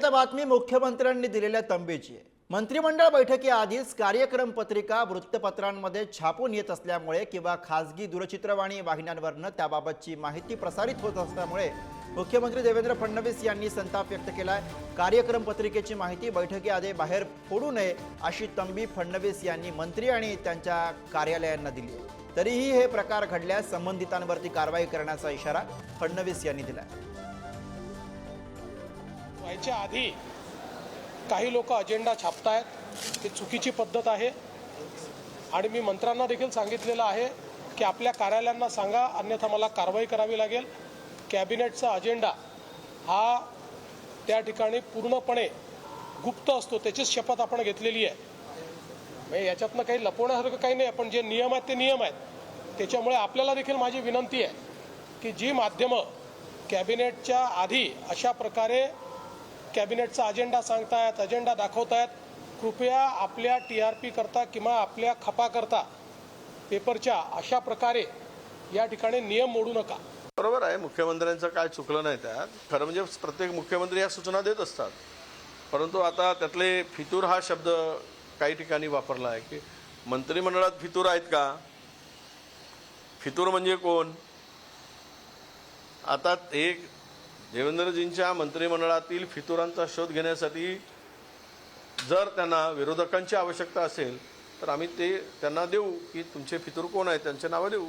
आता बातमी मुख्यमंत्र्यांनी दिलेल्या तंबीची आहे। मंत्रिमंडळ बैठकीआधीच कार्यक्रम पत्रिका वृत्तपत्रांमध्ये छापून येत असल्यामुळे किंवा खासगी दूरचित्रवाणी वाहिन्यांवरनं त्याबाबतची माहिती प्रसारित होत असल्यामुळे मुख्यमंत्री देवेंद्र फडणवीस यांनी संताप व्यक्त केलाय। कार्यक्रम पत्रिकेची माहिती बैठकीआधी बाहेर फोडू नये अशी तंबी फडणवीस यांनी मंत्री आणि त्यांच्या कार्यालयांना दिली आहे। तरीही हे प्रकार घडल्यास संबंधितांवरती कारवाई करण्याचा इशारा फडणवीस यांनी दिलाय। व्हायच्या आधी काही लोक अजेंडा छापतायत, ही चुकीची पद्धत आहे आणि मी मंत्र्यांना देखील सांगितलेलं आहे की आपल्या कार्यालयांना सांगा, अन्यथा मला कारवाई करावी लागेल। कॅबिनेटचा अजेंडा हा त्या ठिकाणी पूर्णपणे गुप्त असतो, त्याचीच शपथ आपण घेतलेली आहे। म्हणजे याच्यातनं काही लपवण्यासारखं काही नाही, पण जे नियम आहेत ते नियम आहेत। त्याच्यामुळे आपल्याला देखील माझी विनंती आहे की जी माध्यमं कॅबिनेटच्या आधी अशा प्रकारे कॅबिनेटचा अजेंडा सांगतायत, अजेंडा दाखवतायत, कृपया आपल्या TRP करता किंवा आपल्या खपाकरता पेपरच्या अशा प्रकारे या ठिकाणी नियम मोडू नका। बरोबर आहे, मुख्यमंत्र्यांचं काय चुकलं नाही त्यात। खरं म्हणजे प्रत्येक मुख्यमंत्री या सूचना देत असतात, परंतु आता त्यातले फितूर हा शब्द काही ठिकाणी वापरला आहे की मंत्रिमंडळात फितूर आहेत का? फितूर म्हणजे कोण? आता एक देवेंद्रजींच्या मंत्रिमंडळातील फितुरांचा शोध घेण्यासाठी जर त्यांना विरोधकांची आवश्यकता असेल तर आम्ही ते त्यांना देऊ की तुमचे फितूर कोण आहेत, त्यांचे नावं देऊ।